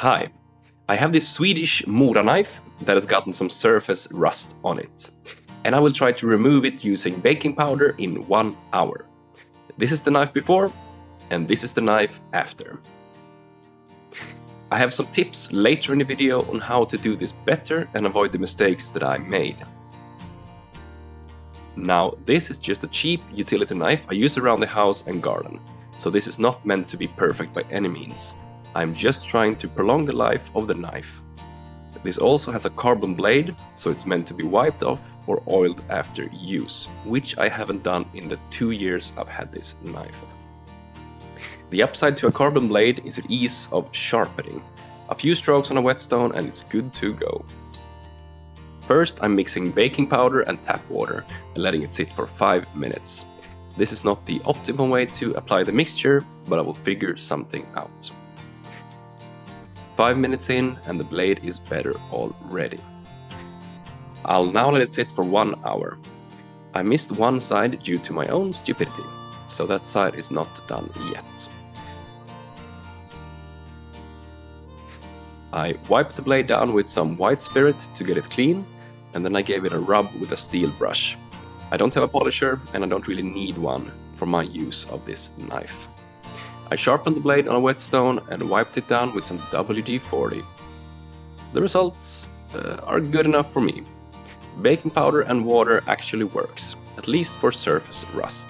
Hi, I have this Swedish Mora knife that has gotten some surface rust on it, and I will try to remove it using baking powder in 1 hour. This is the knife before, and this is the knife after. I have some tips later in the video on how to do this better and avoid the mistakes that I made. Now, this is just a cheap utility knife I use around the house and garden, so this is not meant to be perfect by any means. I'm just trying to prolong the life of the knife. This also has a carbon blade, so it's meant to be wiped off or oiled after use, which I haven't done in the 2 years I've had this knife. The upside to a carbon blade is the ease of sharpening. A few strokes on a whetstone and it's good to go. First, I'm mixing baking powder and tap water and letting it sit for 5 minutes. This is not the optimal way to apply the mixture, but I will figure something out. 5 minutes in and the blade is better already. I'll now let it sit for 1 hour. I missed one side due to my own stupidity, so that side is not done yet. I wiped the blade down with some white spirit to get it clean, and then I gave it a rub with a steel brush. I don't have a polisher and I don't really need one for my use of this knife. I sharpened the blade on a whetstone and wiped it down with some WD-40. The results are good enough for me. Baking powder and water actually works, at least for surface rust.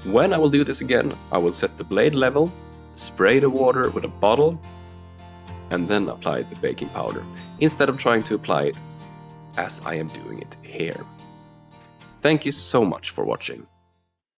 When I will do this again, I will set the blade level, spray the water with a bottle, and then apply the baking powder, instead of trying to apply it as I am doing it here. Thank you so much for watching.